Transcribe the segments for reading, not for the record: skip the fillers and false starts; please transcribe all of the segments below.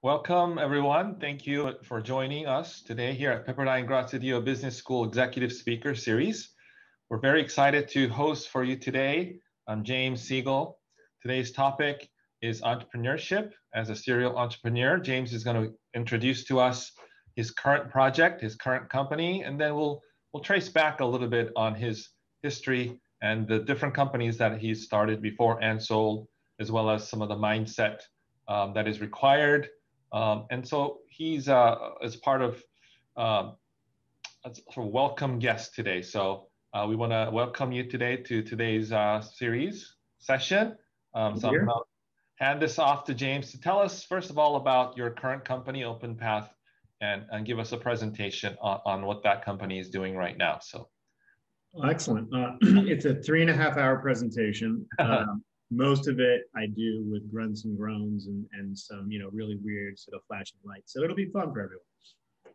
Welcome, everyone. Thank you for joining us today here at Pepperdine Graziadio Business School Executive Speaker Series. We're very excited to host for you today. I'm James Siegel. Today's topic is entrepreneurship. As a serial entrepreneur, James is going to introduce to us his current project, his current company, and then we'll trace back a little bit on his history and the different companies that he's started before and sold, as well as some of the mindset that is required. And so he's as part of a sort of welcome guest today. So we want to welcome you today to today's series session. So I'm going to hand this off to James to tell us, first of all, about your current company, OpenPath, and give us a presentation on what that company is doing right now. So, excellent. It's a 3.5-hour presentation. Most of it I do with grunts and groans and some, really weird sort of flashing lights. So it'll be fun for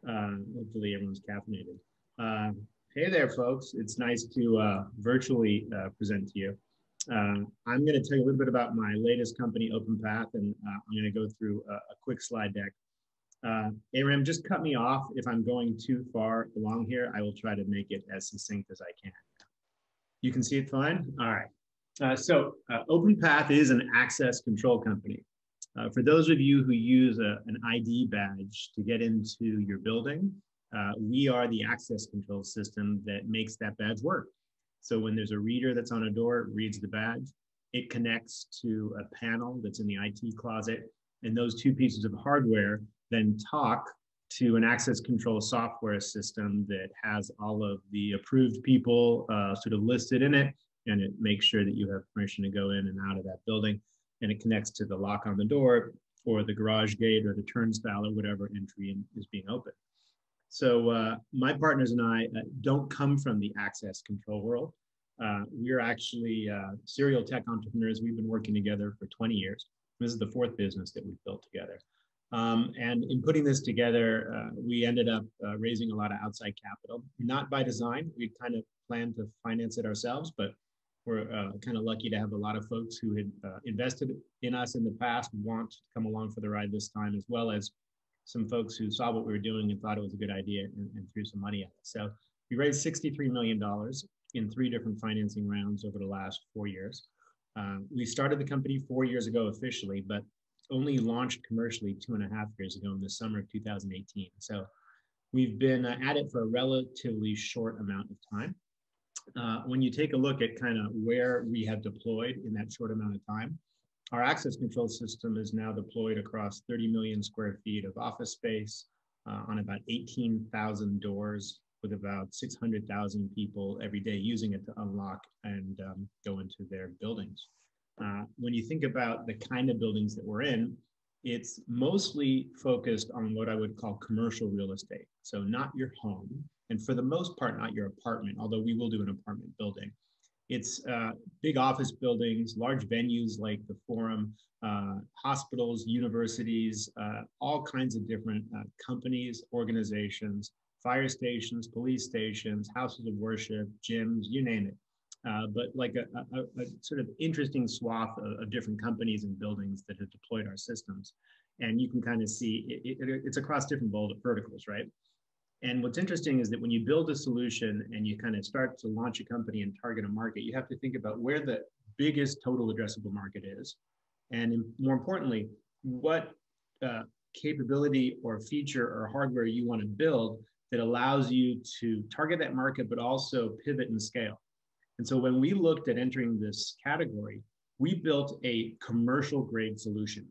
everyone. Hopefully everyone's caffeinated. Hey there, folks. It's nice to virtually present to you. I'm going to tell you a little bit about my latest company, OpenPath, and I'm going to go through a quick slide deck. Aram, just cut me off if I'm going too far along here. I will try to make it as succinct as I can. You can see it fine? All right. So OpenPath is an access control company. For those of you who use an ID badge to get into your building, we are the access control system that makes that badge work. So when there's a reader that's on a door, it reads the badge, it connects to a panel that's in the IT closet, and those two pieces of hardware then talk to an access control software system that has all of the approved people sort of listed in it, and it makes sure that you have permission to go in and out of that building, and it connects to the lock on the door or the garage gate or the turnstile or whatever entry is being opened. So my partners and I don't come from the access control world. We're actually serial tech entrepreneurs. We've been working together for 20 years. This is the 4th business that we've built together. And in putting this together, we ended up raising a lot of outside capital, not by design. We kind of planned to finance it ourselves, but we're kind of lucky to have a lot of folks who had invested in us in the past want to come along for the ride this time, as well as some folks who saw what we were doing and thought it was a good idea and threw some money at it. So we raised $63 million in 3 different financing rounds over the last 4 years. We started the company 4 years ago officially, but only launched commercially 2.5 years ago in the summer of 2018. So we've been at it for a relatively short amount of time. When you take a look at kind of where we have deployed in that short amount of time, our access control system is now deployed across 30 million square feet of office space on about 18,000 doors with about 600,000 people every day using it to unlock and go into their buildings. When you think about the kind of buildings that we're in, it's mostly focused on what I would call commercial real estate. So not your home, and for the most part, not your apartment, although we will do an apartment building. It's big office buildings, large venues like the Forum, hospitals, universities, all kinds of different companies, organizations, fire stations, police stations, houses of worship, gyms, you name it. But like a sort of interesting swath of different companies and buildings that have deployed our systems. And you can kind of see it's across different verticals, right? And what's interesting is that when you build a solution and you kind of start to launch a company and target a market, you have to think about where the biggest total addressable market is. And more importantly, what capability or feature or hardware you want to build that allows you to target that market, but also pivot and scale. And so when we looked at entering this category, we built a commercial grade solution,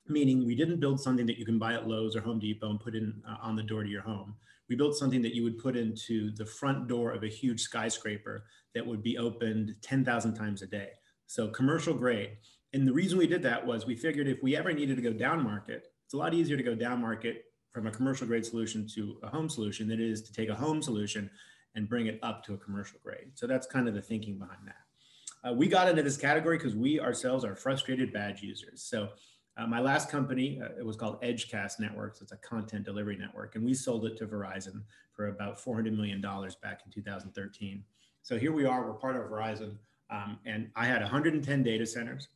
meaning we didn't build something that you can buy at Lowe's or Home Depot and put in on the door to your home. We built something that you would put into the front door of a huge skyscraper that would be opened 10,000 times a day. So commercial grade. And the reason we did that was we figured if we ever needed to go down market, it's a lot easier to go down market from a commercial grade solution to a home solution than it is to take a home solution and bring it up to a commercial grade. So that's kind of the thinking behind that. We got into this category because we ourselves are frustrated badge users. So my last company, it was called Edgecast Networks. It's a content delivery network. And we sold it to Verizon for about $400 million back in 2013. So here we are, we're part of Verizon. And I had 110 data centers,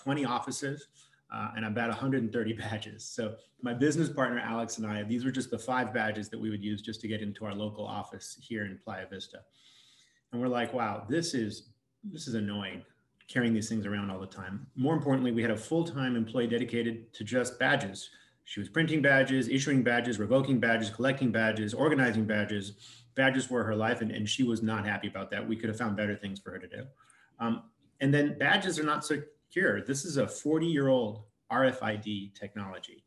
20 offices. and about 130 badges. So my business partner, Alex, and I, these were just the 5 badges that we would use just to get into our local office here in Playa Vista. And we're like, wow, this is annoying, carrying these things around all the time. More importantly, we had a full-time employee dedicated to just badges. She was printing badges, issuing badges, revoking badges, collecting badges, organizing badges. Badges were her life, and she was not happy about that. We could have found better things for her to do. And then badges are not secure. This is a 40-year-old RFID technology.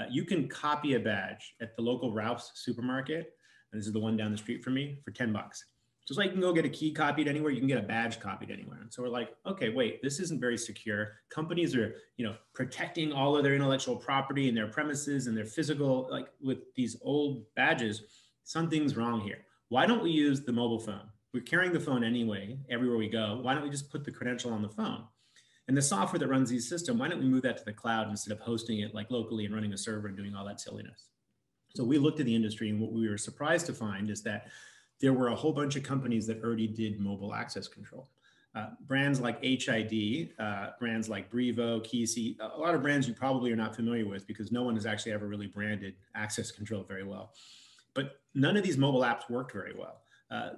You can copy a badge at the local Ralph's supermarket, and this is the one down the street from me, for 10 bucks. Just like you can go get a key copied anywhere, you can get a badge copied anywhere. And so we're like, okay, wait, this isn't very secure. Companies are, protecting all of their intellectual property and their premises and their physical, like with these old badges, something's wrong here. Why don't we use the mobile phone? We're carrying the phone anyway, everywhere we go. Why don't we just put the credential on the phone? And the software that runs these systems, why don't we move that to the cloud instead of hosting it like locally and running a server and doing all that silliness? So we looked at the industry, and what we were surprised to find is that there were a whole bunch of companies that already did mobile access control. Brands like HID, brands like Brevo, Keysi, a lot of brands you probably are not familiar with because no one has actually ever really branded access control very well. But none of these mobile apps worked very well.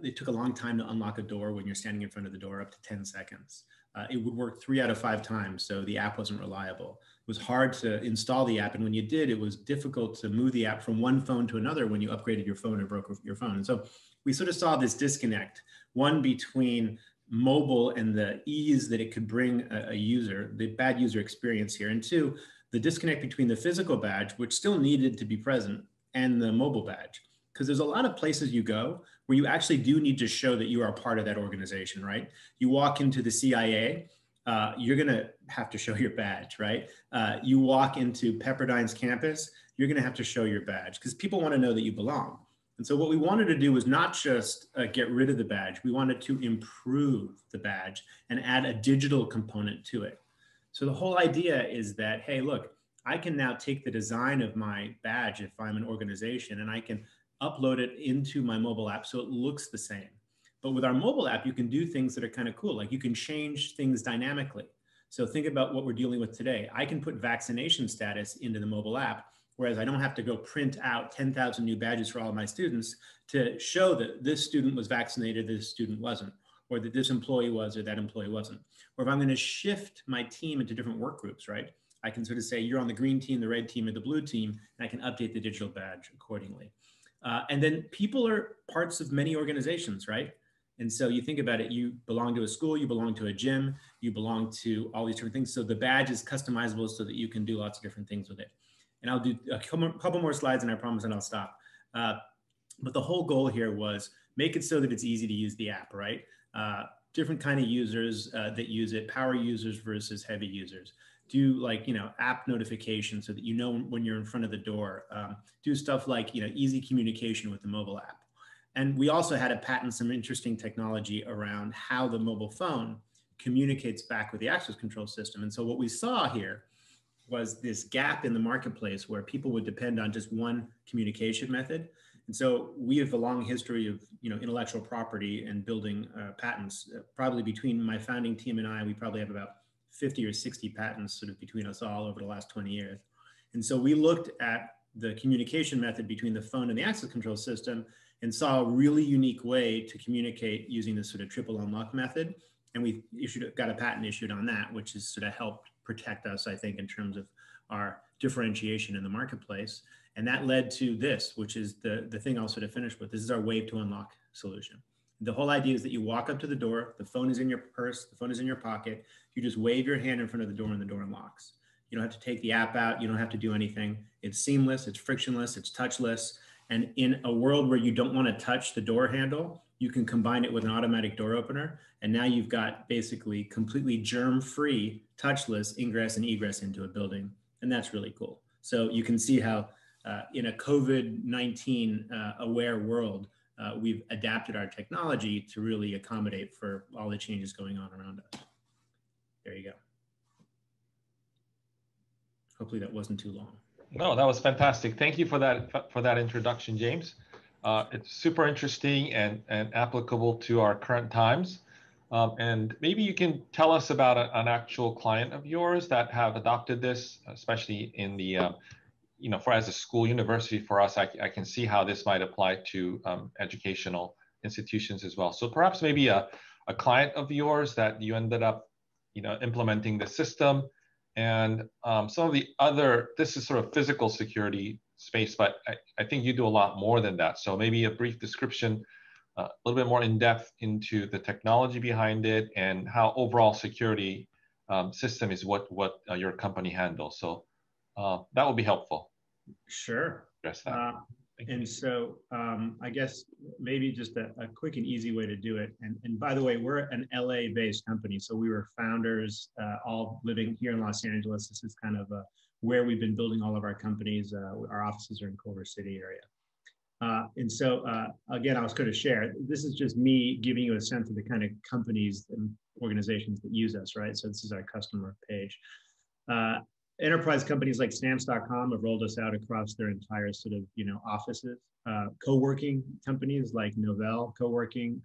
It took a long time to unlock a door when you're standing in front of the door, up to 10 seconds. It would work 3 out of 5 times, so the app wasn't reliable. It was hard to install the app, and when you did, it was difficult to move the app from one phone to another when you upgraded your phone or broke your phone. And so we sort of saw this disconnect, one between mobile and the ease that it could bring a user, the bad user experience here, and 2, the disconnect between the physical badge, which still needed to be present, and the mobile badge. Because there's a lot of places you go where you actually do need to show that you are a part of that organization, right? You walk into the CIA, you're gonna have to show your badge, right? You walk into Pepperdine's campus, you're gonna have to show your badge because people wanna know that you belong. And so what we wanted to do was not just get rid of the badge, we wanted to improve the badge and add a digital component to it. So the whole idea is that, hey, look, I can now take the design of my badge if I'm an organization and I can upload it into my mobile app so it looks the same. But with our mobile app, you can do things that are kind of cool. Like you can change things dynamically. So think about what we're dealing with today. I can put vaccination status into the mobile app, whereas I don't have to go print out 10,000 new badges for all of my students to show that this student was vaccinated, this student wasn't, or that this employee was or that employee wasn't. Or if I'm going to shift my team into different work groups, right? I can sort of say you're on the green team, the red team, or the blue team, and I can update the digital badge accordingly. And then people are parts of many organizations, right? And so you think about it, you belong to a school, you belong to a gym, you belong to all these different things. So the badge is customizable so that you can do lots of different things with it. And I'll do a couple more slides and I promise and I'll stop. But the whole goal here was make it so that it's easy to use the app, right? Different kind of users that use it, power users versus heavy users. Do like, app notifications so that you know when you're in front of the door. Do stuff like, easy communication with the mobile app. And we also had to patent some interesting technology around how the mobile phone communicates back with the access control system. And so what we saw here was this gap in the marketplace where people would depend on just one communication method. And so we have a long history of, intellectual property and building patents. Probably between my founding team and I, we probably have about 50 or 60 patents sort of between us all over the last 20 years. And so we looked at the communication method between the phone and the access control system and saw a really unique way to communicate using this sort of triple unlock method. And we got a patent issued on that, which has sort of helped protect us, I think, in terms of our differentiation in the marketplace. And that led to this, which is the thing I'll sort of finish with. This is our Wave to Unlock solution. The whole idea is that you walk up to the door, the phone is in your purse, the phone is in your pocket, you just wave your hand in front of the door and the door unlocks. You don't have to take the app out, you don't have to do anything. It's seamless, it's frictionless, it's touchless. And in a world where you don't want to touch the door handle, you can combine it with an automatic door opener. And now you've got basically completely germ-free, touchless ingress and egress into a building. And that's really cool. So you can see how in a COVID-19 aware world, we've adapted our technology to really accommodate for all the changes going on around us. There you go. Hopefully that wasn't too long. No, that was fantastic. Thank you for that introduction, James. It's super interesting and applicable to our current times. And maybe you can tell us about an actual client of yours that have adopted this, especially in the, for as a school university for us, I can see how this might apply to educational institutions as well. So perhaps maybe a client of yours that you ended up, implementing the system, and some of the other, this is sort of physical security space, but I think you do a lot more than that. So maybe a brief description, a little bit more in depth into the technology behind it and how overall security system is what your company handles. So that would be helpful. Sure. Address that. And so I guess maybe just a quick and easy way to do it. And by the way, we're an LA-based company. So we were founders all living here in Los Angeles. This is kind of where we've been building all of our companies. Our offices are in Culver City area. And so, again, I was going to share, this is just me giving you a sense of the kind of companies and organizations that use us, right? So this is our customer page. Enterprise companies like Stamps.com have rolled us out across their entire sort of, offices. Co-working companies like Novell Co-working,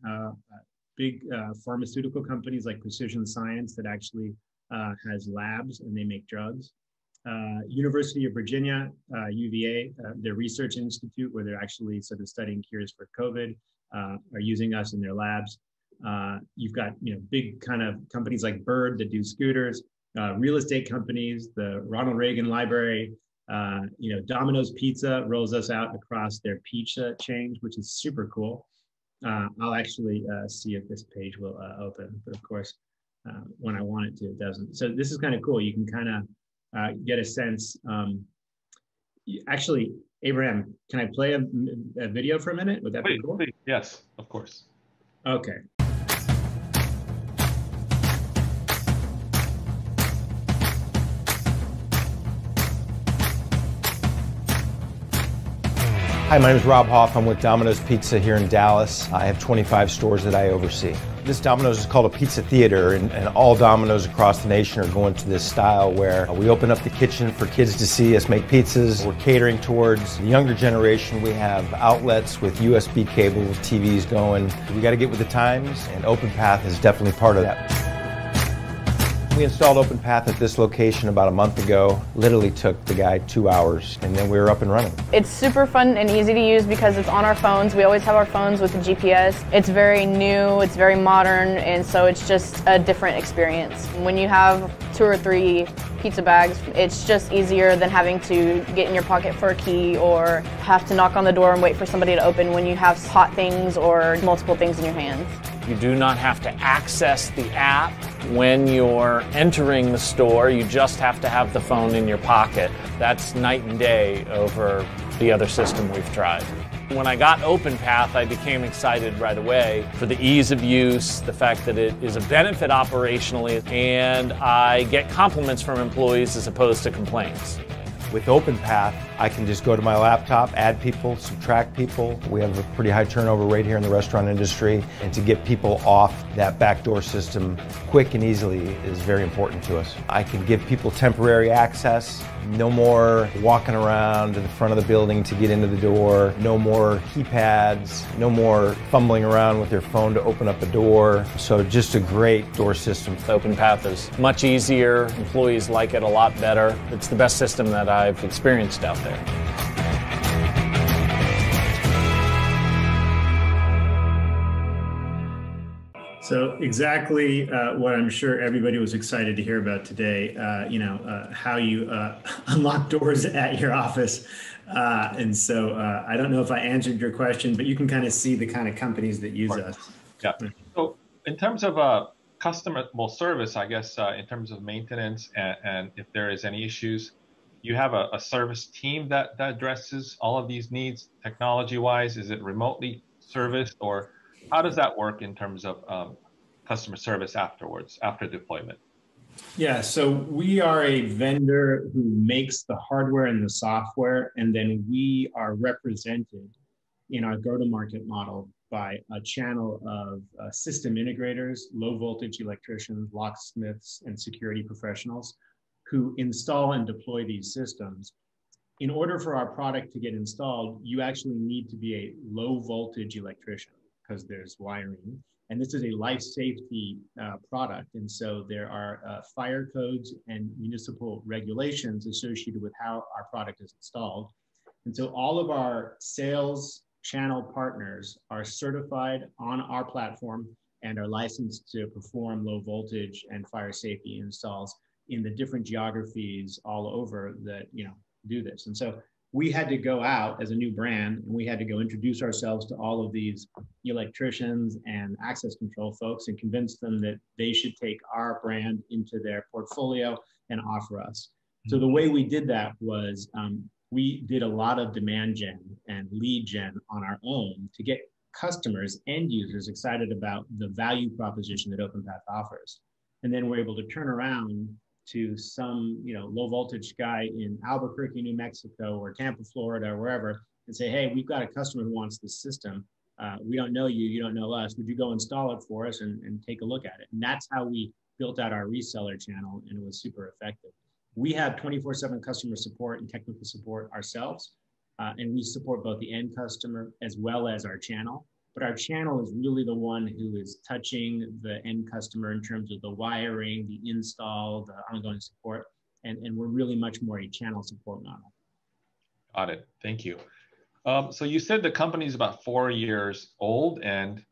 big pharmaceutical companies like Precision Science that actually has labs and they make drugs. University of Virginia, UVA, their research institute where they're actually sort of studying cures for COVID, are using us in their labs. You've got, big kind of companies like Bird that do scooters. Real estate companies, the Ronald Reagan Library, Domino's Pizza rolls us out across their pizza chain, which is super cool. I'll actually see if this page will open, but of course, when I want it to, it doesn't. So this is kind of cool. You can kind of get a sense. Actually, Abraham, can I play a video for a minute? Would that be cool? Please. Yes, of course. Okay. Hi, my name is Rob Hoff. I'm with Domino's Pizza here in Dallas. I have 25 stores that I oversee. This Domino's is called a pizza theater, and all Domino's across the nation are going to this style where we open up the kitchen for kids to see us make pizzas. We're catering towards the younger generation. We have outlets with USB cables, TVs going. We got to get with the times, and OpenPath is definitely part of that. We installed OpenPath at this location about a month ago. Literally took the guy 2 hours, and then we were up and running. It's super fun and easy to use because it's on our phones. We always have our phones with the GPS. It's very new, it's very modern, and so it's just a different experience. When you have 2 or 3 pizza bags, it's just easier than having to get in your pocket for a key or have to knock on the door and wait for somebody to open when you have hot things or multiple things in your hands. You do not have to access the app when you're entering the store. You just have to have the phone in your pocket. That's night and day over the other system we've tried. When I got OpenPath, I became excited right away for the ease of use, the fact that it is a benefit operationally, and I get compliments from employees as opposed to complaints. With OpenPath, I can just go to my laptop, add people, subtract people. We have a pretty high turnover rate here in the restaurant industry, and to get people off that backdoor system quick and easily is very important to us. I can give people temporary access, no more walking around to the front of the building to get into the door, no more keypads, no more fumbling around with their phone to open up a door. So just a great door system. OpenPath is much easier. Employees like it a lot better. It's the best system that I've experienced out there. So exactly what I'm sure everybody was excited to hear about today, how you unlock doors at your office. And so I don't know if I answered your question, but you can kind of see the kind of companies that use us. Yeah. So in terms of customer service, I guess, in terms of maintenance and if there is any issues, you have a service team that addresses all of these needs technology-wise? Is it remotely serviced, or how does that work in terms of customer service afterwards, after deployment? Yeah, so we are a vendor who makes the hardware and the software, and then we are represented in our go-to-market model by a channel of system integrators, low voltage electricians, locksmiths, and security professionals who install and deploy these systems. In order for our product to get installed, you actually need to be a low voltage electrician because there's wiring. And this is a life safety product. And so there are fire codes and municipal regulations associated with how our product is installed. And so all of our sales channel partners are certified on our platform and are licensed to perform low voltage and fire safety installs in the different geographies all over that, do this. And so we had to go out as a new brand, and we had to go introduce ourselves to all of these electricians and access control folks and convince them that they should take our brand into their portfolio and offer us. So the way we did that was we did a lot of demand gen and lead gen on our own to get customers, end users, excited about the value proposition that OpenPath offers. And then we're able to turn around to some, low voltage guy in Albuquerque, New Mexico, or Tampa, Florida, or wherever, and say, hey, we've got a customer who wants this system. We don't know you, you don't know us. Would you go install it for us and take a look at it? And that's how we built out our reseller channel, and it was super effective. We have 24/7 customer support and technical support ourselves, and we support both the end customer as well as our channel. But our channel is really the one who is touching the end customer in terms of the wiring, the install, the ongoing support, and we're really much more a channel support model. Got it. Thank you. So you said the company is about 4 years old, and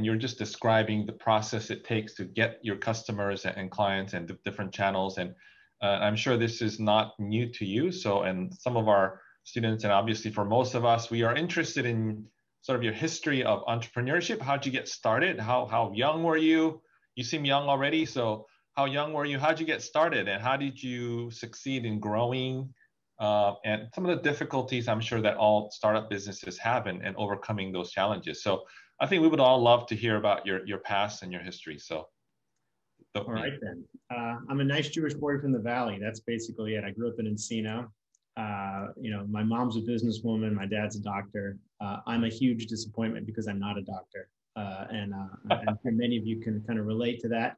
you're just describing the process it takes to get your customers and clients and the different channels. And I'm sure this is not new to you. So, and some of our students, and obviously for most of us, we are interested in sort of your history of entrepreneurship. How'd you get started? How young were you? You seem young already. So how young were you? How'd you get started? And how did you succeed in growing? And some of the difficulties I'm sure that all startup businesses have in overcoming those challenges. So I think we would all love to hear about your past and your history. So. All right then. I'm a nice Jewish boy from the Valley. That's basically it. I grew up in Encino. My mom's a businesswoman, my dad's a doctor. I'm a huge disappointment because I'm not a doctor. And I'm sure many of you can kind of relate to that.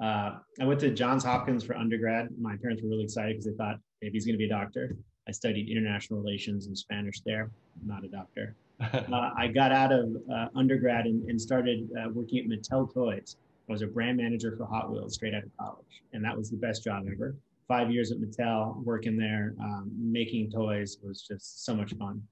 I went to Johns Hopkins for undergrad. My parents were really excited because they thought maybe he's going to be a doctor. I studied international relations and Spanish there. I'm not a doctor. I got out of undergrad and started working at Mattel Toys. I was a brand manager for Hot Wheels straight out of college. And that was the best job ever. 5 years at Mattel, working there, making toys was just so much fun.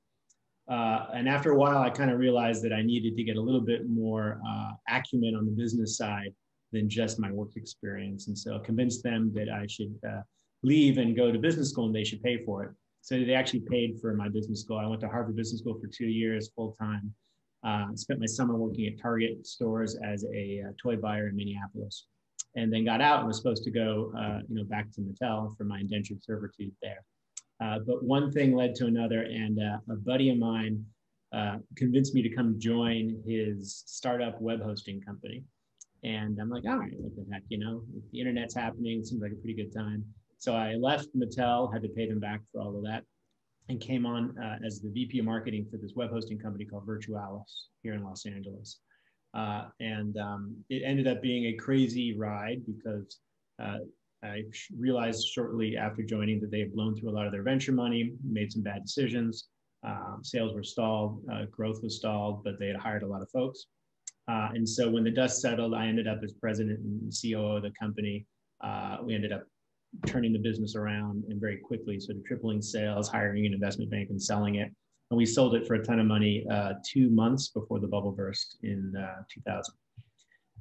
And after a while, I kind of realized that I needed to get a little bit more acumen on the business side than just my work experience. And so I convinced them that I should leave and go to business school and they should pay for it. So they actually paid for my business school. I went to Harvard Business School for 2 years full time. Spent my summer working at Target stores as a toy buyer in Minneapolis. And then got out and was supposed to go, back to Mattel for my indentured servitude there. But one thing led to another, and a buddy of mine convinced me to come join his startup web hosting company. And I'm like, all right, what the heck, the internet's happening, it seems like a pretty good time. So I left Mattel, had to pay them back for all of that, and came on as the VP of marketing for this web hosting company called Virtualis here in Los Angeles. It ended up being a crazy ride because I realized shortly after joining that they had blown through a lot of their venture money, made some bad decisions. Sales were stalled, growth was stalled, but they had hired a lot of folks. And so when the dust settled, I ended up as president and COO of the company. We ended up turning the business around and very quickly sort of tripling sales, hiring an investment bank and selling it. And we sold it for a ton of money 2 months before the bubble burst in 2000.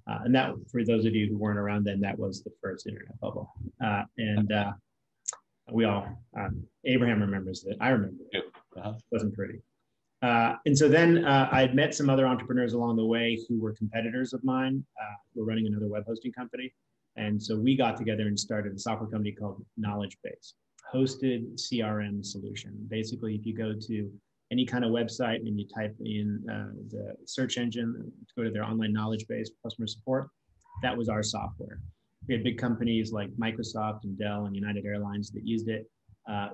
And that, for those of you who weren't around then, that was the first internet bubble. We all, Abraham remembers that. I remember it. It wasn't pretty. And so then I had met some other entrepreneurs along the way who were competitors of mine, who were running another web hosting company. And so we got together and started a software company called KnowledgeBase, hosted CRM solution. Basically, if you go to any kind of website and you type in the search engine to go to their online knowledge base for customer support, that was our software. We had big companies like Microsoft and Dell and United Airlines that used it.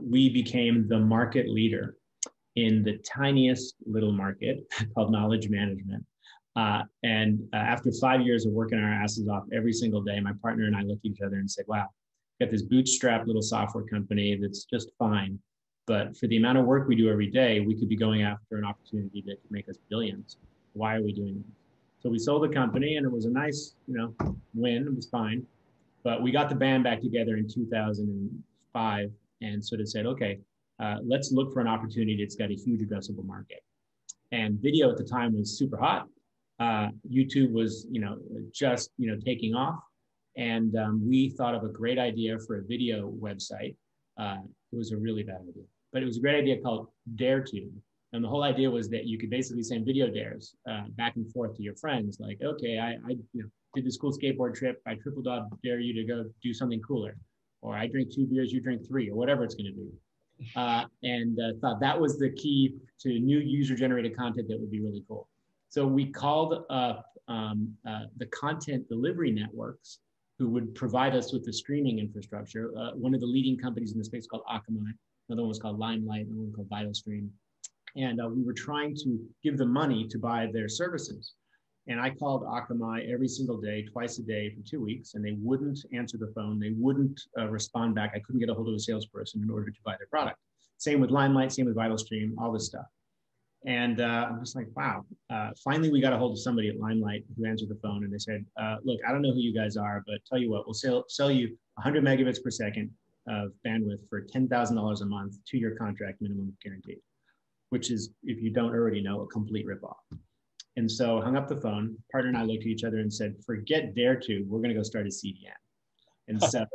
We became the market leader in the tiniest little market called knowledge management. After 5 years of working our asses off every single day, my partner and I looked at each other and said, wow, we've got this bootstrap little software company that's just fine. But for the amount of work we do every day, we could be going after an opportunity that could make us billions. Why are we doing this? So we sold the company, and it was a nice, win. It was fine. But we got the band back together in 2005 and sort of said, okay, let's look for an opportunity that's got a huge addressable market. And video at the time was super hot. YouTube was, just, taking off. And we thought of a great idea for a video website. It was a really bad idea, but it was a great idea called DareTube. And the whole idea was that you could basically send video dares back and forth to your friends. Like, okay, I did this cool skateboard trip. I triple dare you to go do something cooler. Or I drink 2 beers, you drink 3, or whatever it's going to be. And thought that was the key to new user-generated content that would be really cool. So we called up the content delivery networks who would provide us with the streaming infrastructure. One of the leading companies in the space called Akamai. Another one was called Limelight, another one called VitalStream. And we were trying to give them money to buy their services. And I called Akamai every single day, twice a day for 2 weeks, and they wouldn't answer the phone. They wouldn't respond back. I couldn't get a hold of a salesperson in order to buy their product. Same with Limelight, same with VitalStream, all this stuff. And I'm just like, wow. Finally, we got a hold of somebody at Limelight who answered the phone, and they said, look, I don't know who you guys are, but tell you what, we'll sell you 100 megabits per second of bandwidth for $10,000 a month, 2-year contract, minimum guaranteed, which is, if you don't already know, a complete ripoff. And so hung up the phone, partner and I looked at each other and said, forget DareTube, we're going to go start a CDN. And so,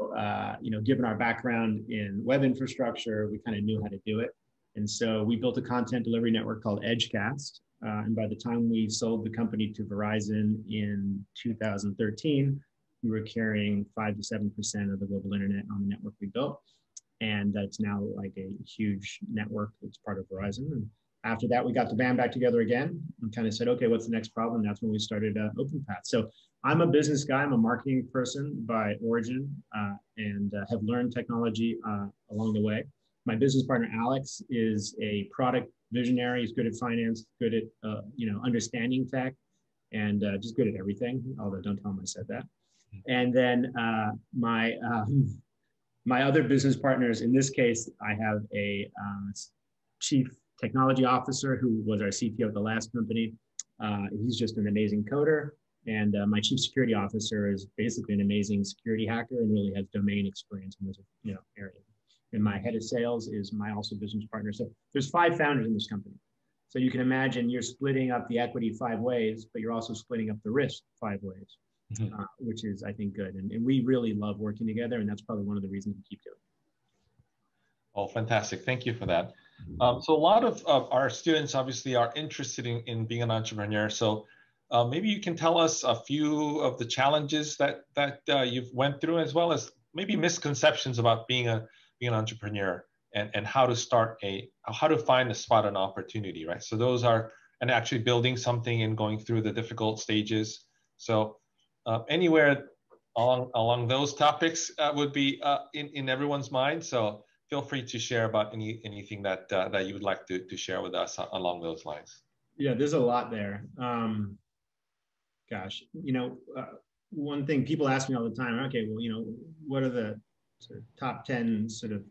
given our background in web infrastructure, we kind of knew how to do it. And so we built a content delivery network called Edgecast. And by the time we sold the company to Verizon in 2013, we were carrying 5 to 7% of the global internet on the network we built. And it's now like a huge network that's part of Verizon. And after that, we got the band back together again and kind of said, okay, what's the next problem? That's when we started OpenPath. So I'm a business guy. I'm a marketing person by origin and have learned technology along the way. My business partner, Alex, is a product visionary. He's good at finance, good at, understanding tech, and just good at everything, although don't tell him I said that. And then my other business partners, in this case, I have a chief technology officer who was our CTO at the last company. He's just an amazing coder. And my chief security officer is basically an amazing security hacker and really has domain experience in this area. And my head of sales is my also business partner. So there's 5 founders in this company. So you can imagine you're splitting up the equity 5 ways, but you're also splitting up the risk 5 ways, which is, I think, good. And we really love working together. And that's probably one of the reasons we keep doing it. Oh, fantastic. Thank you for that. So a lot of our students obviously are interested in being an entrepreneur. So maybe you can tell us a few of the challenges that you've went through, as well as maybe misconceptions about being an entrepreneur and how to find a spot an opportunity, right? So those are, and actually building something and going through the difficult stages. So anywhere along those topics would be in everyone's mind. So feel free to share about anything that you would like to share with us along those lines. Yeah, there's a lot there. One thing people ask me all the time, okay, well, what are the sort of top 10 sort of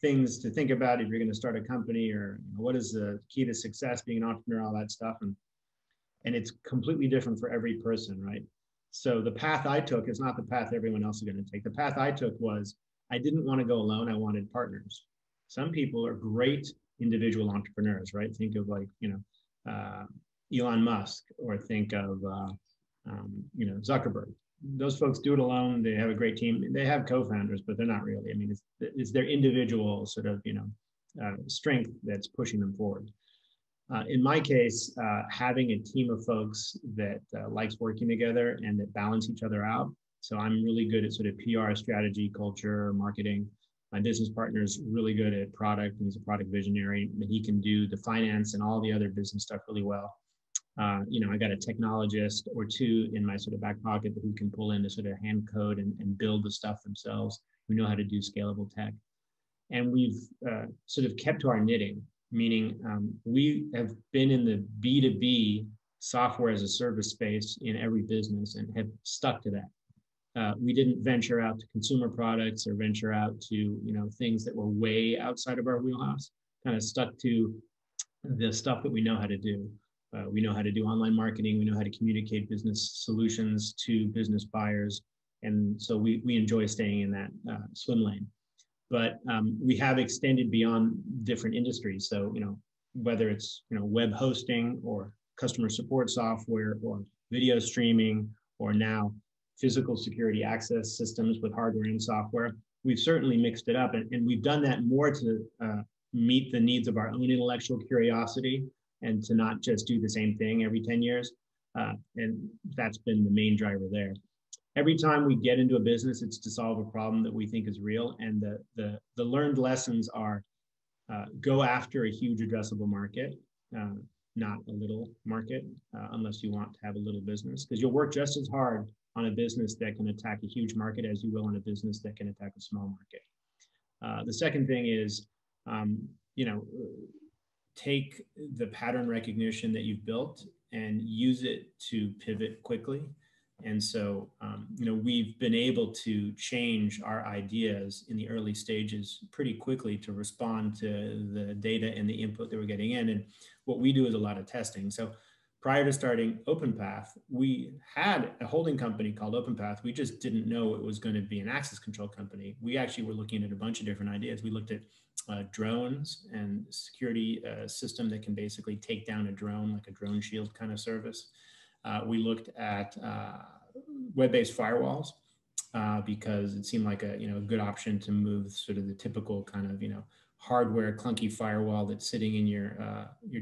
things to think about if you're going to start a company, or what is the key to success, being an entrepreneur, all that stuff. And it's completely different for every person, right? So the path I took is not the path everyone else is going to take. The path I took was, I didn't want to go alone. I wanted partners. Some people are great individual entrepreneurs, right? Think of like, Elon Musk, or think of, Zuckerberg. Those folks do it alone. They have a great team. They have co-founders, but they're not really. I mean, it's their individual sort of, strength that's pushing them forward. In my case, having a team of folks that likes working together and that balance each other out. So I'm really good at sort of PR, strategy, culture, marketing. My business partner is really good at product, and he's a product visionary. He can do the finance and all the other business stuff really well. I got a technologist or 2 in my sort of back pocket who can pull in to sort of hand code and build the stuff themselves, who know how to do scalable tech. And we've sort of kept to our knitting, meaning we have been in the B2B software as a service space in every business and have stuck to that. We didn't venture out to consumer products or venture out to, things that were way outside of our wheelhouse, kind of stuck to the stuff that we know how to do. We know how to do online marketing. We know how to communicate business solutions to business buyers. And so we enjoy staying in that swim lane. But we have extended beyond different industries. So, whether it's, web hosting or customer support software or video streaming, or now physical security access systems with hardware and software, we've certainly mixed it up. And we've done that more to meet the needs of our own intellectual curiosity and to not just do the same thing every 10 years. And that's been the main driver there. Every time we get into a business, it's to solve a problem that we think is real. And the learned lessons are go after a huge addressable market, not a little market, unless you want to have a little business, because you'll work just as hard on a business that can attack a huge market as you will on a business that can attack a small market. The second thing is, take the pattern recognition that you've built and use it to pivot quickly. And so, we've been able to change our ideas in the early stages pretty quickly to respond to the data and the input that we're getting in. And what we do is a lot of testing. So prior to starting OpenPath, we had a holding company called OpenPath. We just didn't know it was going to be an access control company. We actually were looking at a bunch of different ideas. We looked at drones and security system that can basically take down a drone, like a drone shield kind of service. We looked at web-based firewalls because it seemed like a good option to move sort of the typical kind of hardware clunky firewall that's sitting in your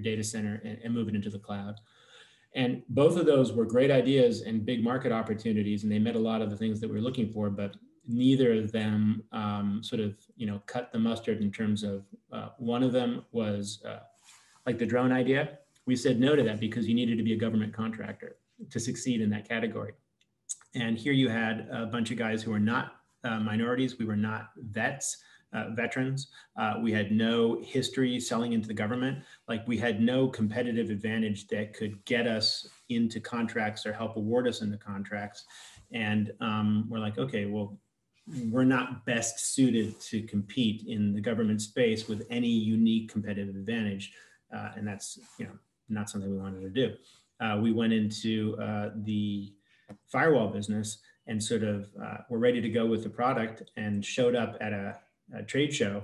data center and move it into the cloud. And both of those were great ideas and big market opportunities, and they met a lot of the things that we were looking for, but neither of them sort of cut the mustard in terms of one of them was like the drone idea. We said no to that because you needed to be a government contractor to succeed in that category. And here you had a bunch of guys who were not minorities. We were not veterans. We had no history selling into the government. Like, we had no competitive advantage that could get us into contracts or help award us into contracts. And we're like, okay, well, we're not best suited to compete in the government space with any unique competitive advantage. And that's, not something we wanted to do. We went into the firewall business and sort of were ready to go with the product and showed up at a trade show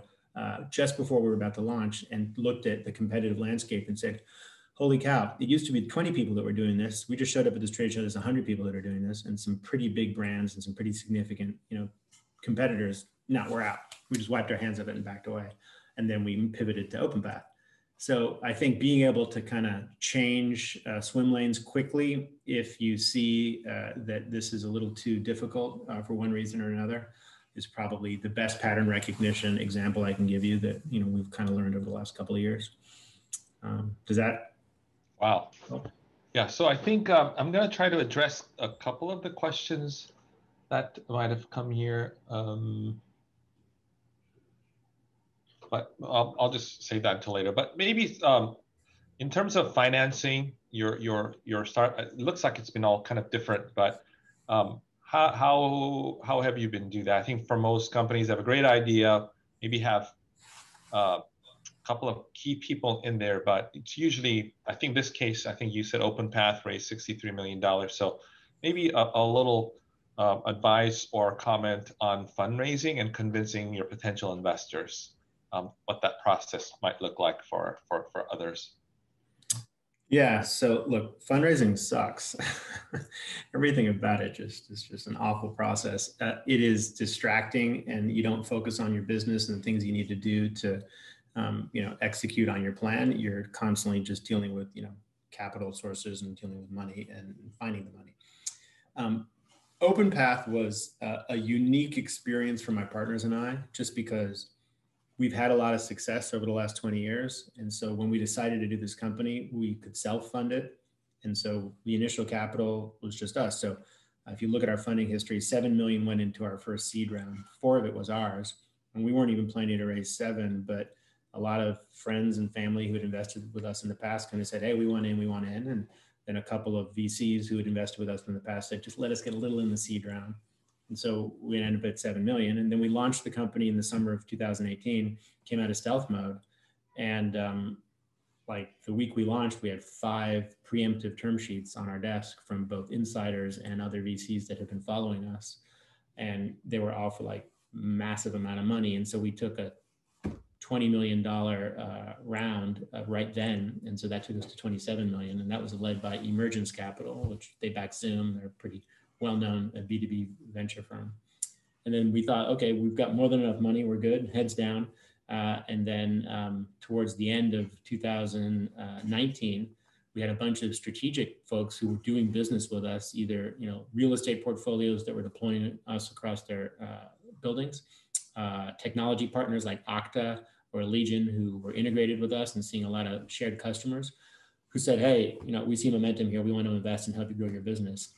just before we were about to launch and looked at the competitive landscape and said, holy cow, it used to be 20 people that were doing this. We just showed up at this trade show, there's 100 people that are doing this, and some pretty big brands and some pretty significant, competitors. No, we're out. We just wiped our hands of it and backed away. And then we pivoted to OpenPath. So I think being able to kind of change swim lanes quickly if you see that this is a little too difficult for one reason or another is probably the best pattern recognition example I can give you that we've kind of learned over the last couple of years. Does that? Wow. Yeah, so I think I'm going to try to address a couple of the questions that might have come here. But I'll just save that until later. But maybe in terms of financing your start, it looks like it's been all kind of different. But how have you been doing that? I think for most companies, they have a great idea, maybe have a couple of key people in there, but it's usually, I think this case, I think you said OpenPath raised $63 million. So maybe a little advice or comment on fundraising and convincing your potential investors. What that process might look like for others. Yeah, so look, fundraising sucks. Everything about it is just an awful process. It is distracting, and you don't focus on your business and the things you need to do to execute on your plan. You're constantly just dealing with capital sources and dealing with money and finding the money. OpenPath was a unique experience for my partners and I, just because we've had a lot of success over the last 20 years. And so when we decided to do this company, we could self-fund it. And so the initial capital was just us. So if you look at our funding history, 7 million went into our first seed round. 4 of it was ours. And we weren't even planning to raise 7, but a lot of friends and family who had invested with us in the past kind of said, hey, we want in. And then a couple of VCs who had invested with us in the past said, just let us get a little in the seed round. And so we ended up at 7 million. And then we launched the company in the summer of 2018, came out of stealth mode. And like the week we launched, we had 5 preemptive term sheets on our desk from both insiders and other VCs that have been following us. And they were all for like massive amount of money. And so we took a $20 million round right then. And so that took us to 27 million. And that was led by Emergence Capital, which they back Zoom. They're a pretty well-known B2B venture firm. And then we thought, okay, we've got more than enough money. We're good, heads down. And then towards the end of 2019, we had a bunch of strategic folks who were doing business with us, either real estate portfolios that were deploying us across their buildings, technology partners like Okta or Legion who were integrated with us and seeing a lot of shared customers who said, hey, we see momentum here. We want to invest and help you grow your business.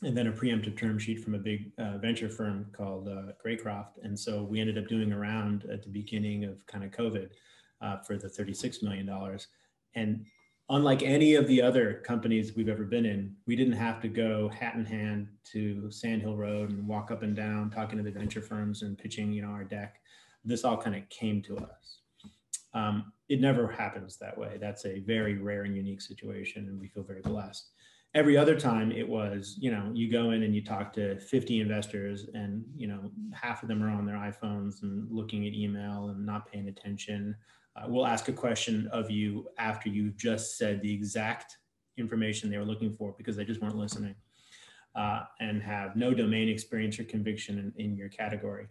And then a preemptive term sheet from a big venture firm called Greycroft. And so we ended up doing a round at the beginning of kind of COVID for the $36 million. And unlike any of the other companies we've ever been in, we didn't have to go hat in hand to Sand Hill Road and walk up and down talking to the venture firms and pitching our deck. This all kind of came to us. It never happens that way. That's a very rare and unique situation, and we feel very blessed. Every other time it was, you go in and you talk to 50 investors and, half of them are on their iPhones and looking at email and not paying attention. We'll ask a question of you after you've just said the exact information they were looking for because they just weren't listening, and have no domain experience or conviction in your category.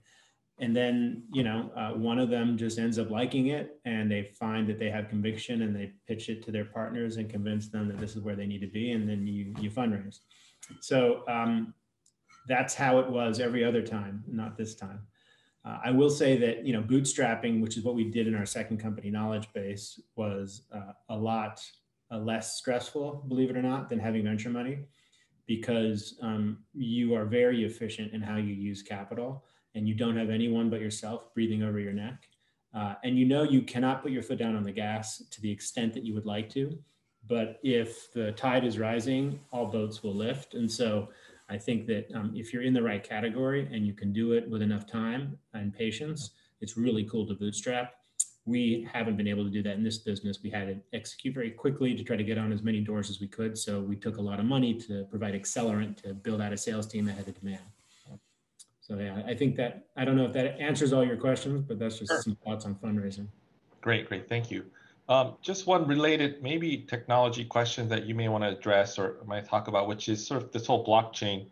And then, one of them just ends up liking it and they find that they have conviction and they pitch it to their partners and convince them that this is where they need to be. And then you fundraise. So that's how it was every other time, not this time. I will say that, bootstrapping, which is what we did in our second company, Knowledge Base, was a lot less stressful, believe it or not, than having venture money, because you are very efficient in how you use capital. And you don't have anyone but yourself breathing over your neck. And you cannot put your foot down on the gas to the extent that you would like to. But if the tide is rising, all boats will lift. And so I think that if you're in the right category and you can do it with enough time and patience, it's really cool to bootstrap. We haven't been able to do that in this business. We had to execute very quickly to try to get on as many doors as we could. So we took a lot of money to provide accelerant to build out a sales team ahead of demand. So yeah, I think that, I don't know if that answers all your questions, but that's just some thoughts on fundraising. Great, thank you. Just one related, maybe technology question that you may want to address or might talk about, which is sort of this whole blockchain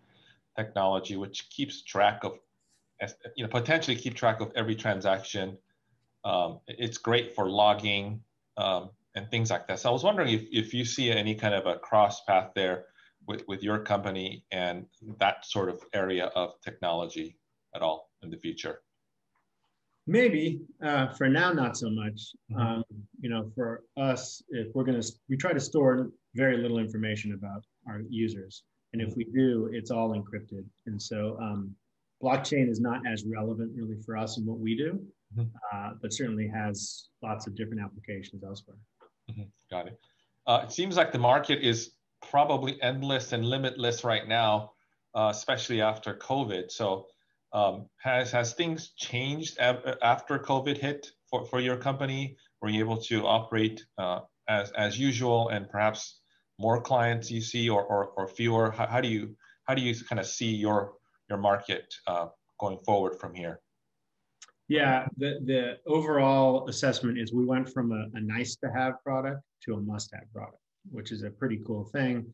technology, which keeps track of, potentially keep track of every transaction. It's great for logging and things like that. So I was wondering if you see any kind of a cross path there with your company and that sort of area of technology at all in the future. Maybe for now, not so much. For us, if we try to store very little information about our users. And if we do, it's all encrypted. And so blockchain is not as relevant really for us in what we do, but certainly has lots of different applications elsewhere. Got it. It seems like the market is probably endless and limitless right now, especially after COVID. So has things changed after COVID hit for your company? Were you able to operate as usual and perhaps more clients you see or fewer? How do you kind of see your market going forward from here? Yeah, the overall assessment is we went from a nice to have product to a must have product, which is a pretty cool thing.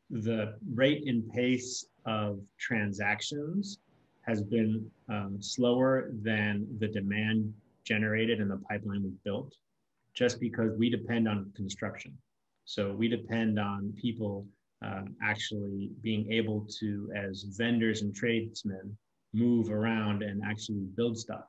The rate and pace of transactions has been slower than the demand generated and the pipeline we've built, just because we depend on construction. So we depend on people actually being able to, as vendors and tradesmen, move around and actually build stuff.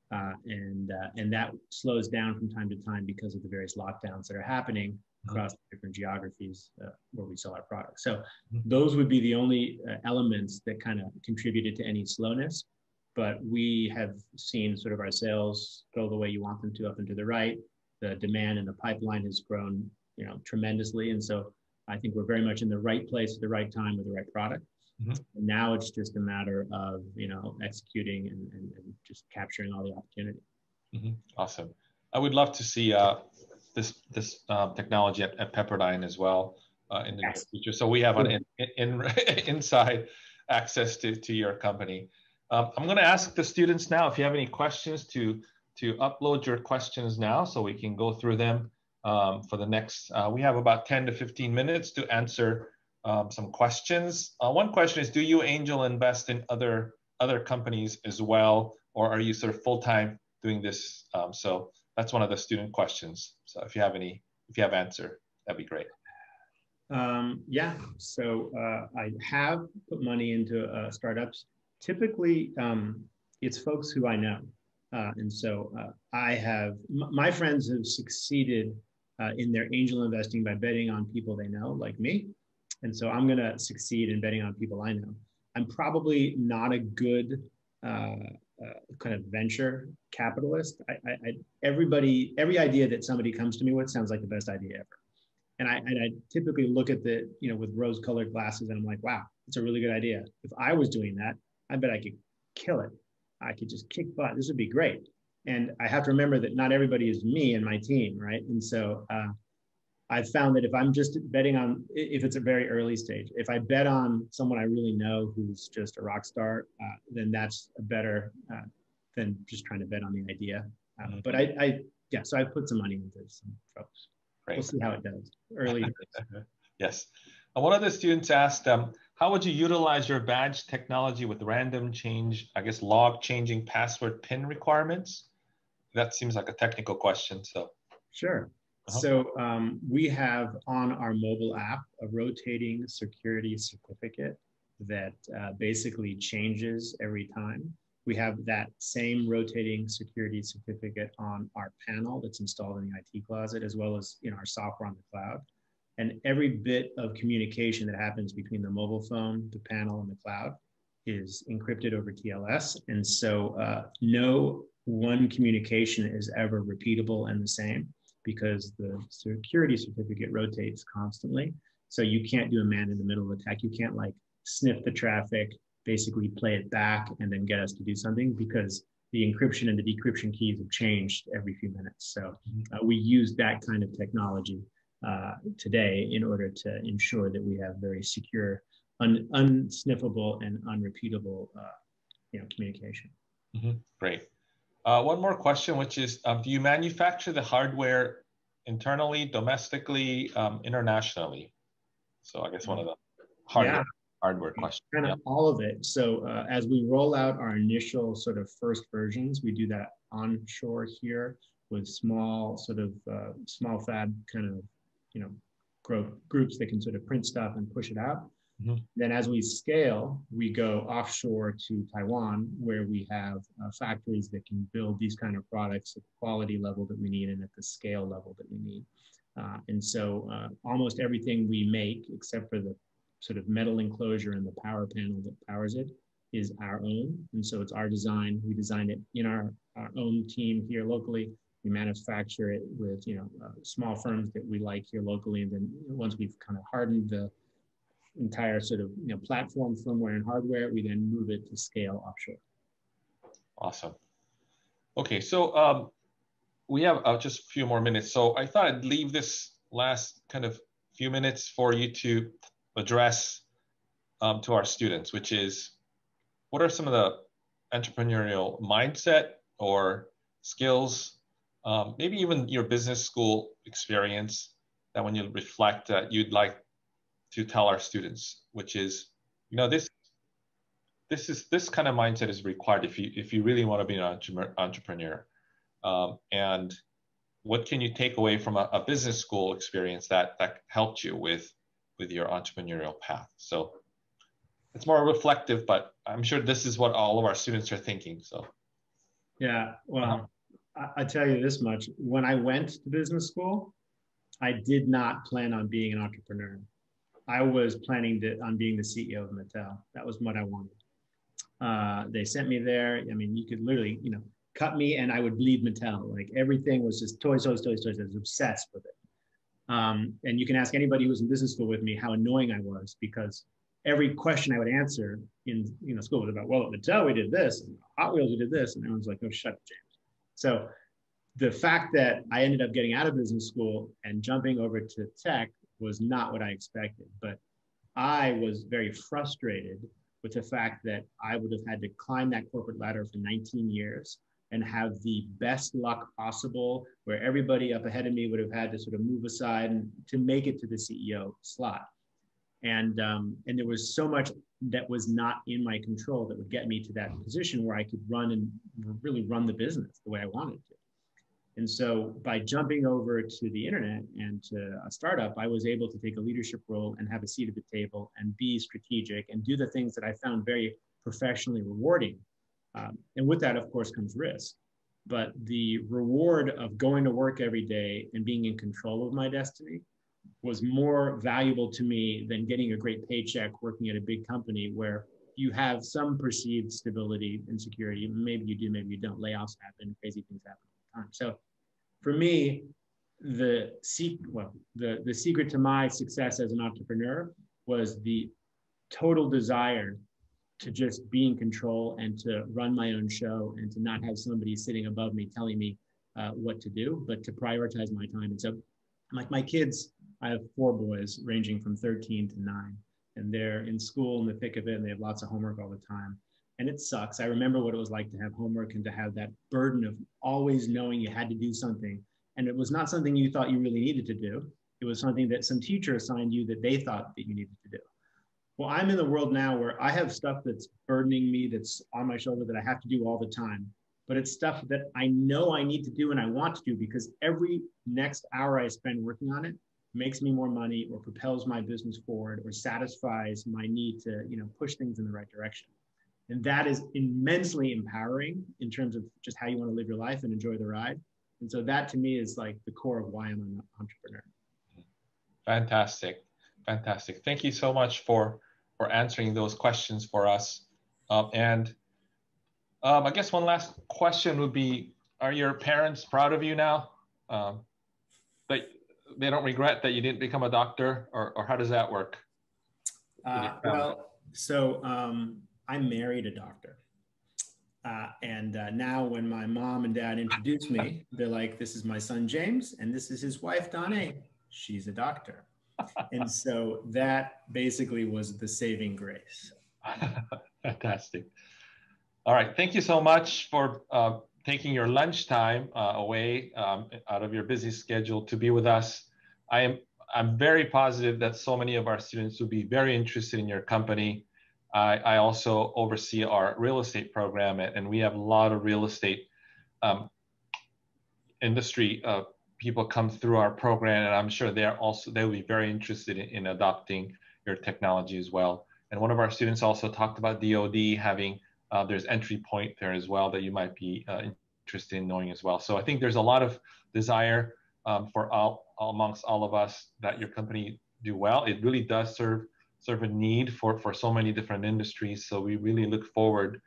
And that slows down from time to time because of the various lockdowns that are happening across different geographies where we sell our products. So those would be the only elements that kind of contributed to any slowness. But we have seen sort of our sales go the way you want them to, up and to the right. The demand in the pipeline has grown, tremendously. And so I think we're very much in the right place at the right time with the right product. And now it's just a matter of, executing and just capturing all the opportunity. Awesome. I would love to see technology at Pepperdine as well in the near Yes. future. So we have an inside access to your company. I'm going to ask the students now if you have any questions to upload your questions now so we can go through them for the next. We have about 10 to 15 minutes to answer some questions. One question is, do you angel invest in other companies as well, or are you sort of full-time doing this? So that's one of the student questions. So if you have answer, that'd be great. Yeah, so I have put money into startups. Typically, it's folks who I know. And so my friends have succeeded in their angel investing by betting on people they know, like me. And so I'm going to succeed in betting on people I know. I'm probably not a good kind of venture capitalist. Every idea that somebody comes to me with sounds like the best idea ever. And I typically look at with rose-colored glasses, and I'm like, wow, it's a really good idea. If I was doing that, I bet I could kill it. I could just kick butt. This would be great. And I have to remember that not everybody is me and my team, right? And so I've found that if I'm just betting on, if it's a very early stage, if I bet on someone I really know who's just a rock star, then that's better than just trying to bet on the idea. But so I put some money into some folks. Great. We'll see how it does. Early. Yes. One of the students asked, how would you utilize your badge technology with random change, I guess, log changing password PIN requirements? That seems like a technical question. So. Sure. So we have on our mobile app a rotating security certificate that basically changes every time. We have that same rotating security certificate on our panel that's installed in the IT closet, as well as our software on the cloud. And every bit of communication that happens between the mobile phone, the panel, and the cloud is encrypted over TLS. And so no one communication is ever repeatable and the same, because the security certificate rotates constantly. So you can't do a man-in-the-middle attack. You can't sniff the traffic, basically play it back, and then get us to do something, because the encryption and the decryption keys have changed every few minutes. So we use that kind of technology today in order to ensure that we have very secure, unsniffable, and unrepeatable communication. Great. One more question, which is, do you manufacture the hardware internally, domestically, internationally? So I guess one of the hardware questions. Kind of all of it. So as we roll out our initial sort of first versions, we do that onshore here with small fab kind of, groups that can sort of print stuff and push it out. Then as we scale, we go offshore to Taiwan, where we have factories that can build these kind of products at the quality level that we need and at the scale level that we need. And so almost everything we make, except for the sort of metal enclosure and the power panel that powers it, is our own. And so it's our design. We designed it in our own team here locally. We manufacture it with small firms that we like here locally. And then once we've kind of hardened the entire sort of platform, firmware, and hardware, we then move it to scale offshore. Awesome. Okay, so we have just a few more minutes. So I thought I'd leave this last kind of few minutes for you to address to our students, which is, what are some of the entrepreneurial mindset or skills, maybe even your business school experience, that when you reflect that you'd like to tell our students, which is, this kind of mindset is required if you really want to be an entrepreneur. And what can you take away from a business school experience that helped you with your entrepreneurial path? So it's more reflective, but I'm sure this is what all of our students are thinking. So yeah, well, I tell you this much: when I went to business school, I did not plan on being an entrepreneur. I was planning on being the CEO of Mattel. That was what I wanted. They sent me there. I mean, you could literally, cut me and I would bleed Mattel. Like, everything was just toys, toys, toys, toys. I was obsessed with it. And you can ask anybody who was in business school with me how annoying I was, because every question I would answer in school was about, well, at Mattel we did this, and Hot Wheels we did this, and everyone's like, oh, shut up, James. So The fact that I ended up getting out of business school and jumping over to tech was not what I expected. But I was very frustrated with the fact that I would have had to climb that corporate ladder for 19 years and have the best luck possible, where everybody up ahead of me would have had to sort of move aside and to make it to the CEO slot. And there was so much that was not in my control that would get me to that position where I could run and really run the business the way I wanted to. And so by jumping over to the internet and to a startup, I was able to take a leadership role and have a seat at the table and be strategic and do the things that I found very professionally rewarding. And with that, of course, comes risk. But the reward of going to work every day and being in control of my destiny was more valuable to me than getting a great paycheck working at a big company where you have some perceived stability and security. Maybe you do, maybe you don't. Layoffs happen, crazy things happen all the time. So for me, the secret to my success as an entrepreneur was the total desire to just be in control and to run my own show and to not have somebody sitting above me telling me what to do, but to prioritize my time. And so like my kids, I have 4 boys ranging from 13 to 9, and they're in school in the thick of it, and they have lots of homework all the time. And it sucks. I remember what it was like to have homework and to have that burden of always knowing you had to do something. And it was not something you thought you really needed to do. It was something that some teacher assigned you that they thought that you needed to do. Well, I'm in the world now where I have stuff that's burdening me, that's on my shoulder that I have to do all the time. But it's stuff that I know I need to do and I want to do because every next hour I spend working on it makes me more money or propels my business forward or satisfies my need to, push things in the right direction. And that is immensely empowering in terms of just how you want to live your life and enjoy the ride. And so that to me is like the core of why I'm an entrepreneur. Fantastic. Fantastic. Thank you so much for answering those questions for us. I guess one last question would be, are your parents proud of you now? That they don't regret that you didn't become a doctor, or how does that work? I married a doctor. Now when my mom and dad introduce me, they're like, this is my son, James, and this is his wife, Donna. She's a doctor. And so that basically was the saving grace. Fantastic. All right. Thank you so much for taking your lunchtime away out of your busy schedule to be with us. I'm very positive that so many of our students will be very interested in your company. I also oversee our real estate program, and we have a lot of real estate industry people come through our program, and I'm sure they'll be very interested in adopting your technology as well. And one of our students also talked about DoD having there's entry point there as well that you might be interested in knowing as well. So I think there's a lot of desire amongst all of us that your company do well. It really does serve a need for so many different industries. So we really look forward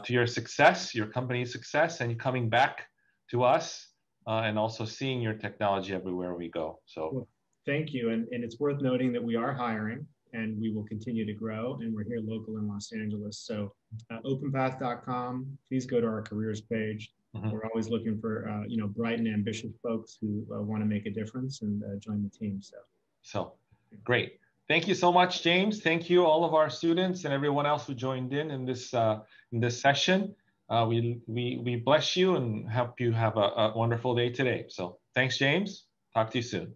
to your success, your company's success, and you coming back to us and also seeing your technology everywhere we go. So well, thank you. And it's worth noting that we are hiring and we will continue to grow, and we're here local in Los Angeles. So openpath.com, please go to our careers page. Mm-hmm. We're always looking for bright and ambitious folks who want to make a difference and join the team. So great. Thank you so much, James. Thank you, all of our students and everyone else who joined in this session. We bless you and help you have a wonderful day today. So thanks, James. Talk to you soon.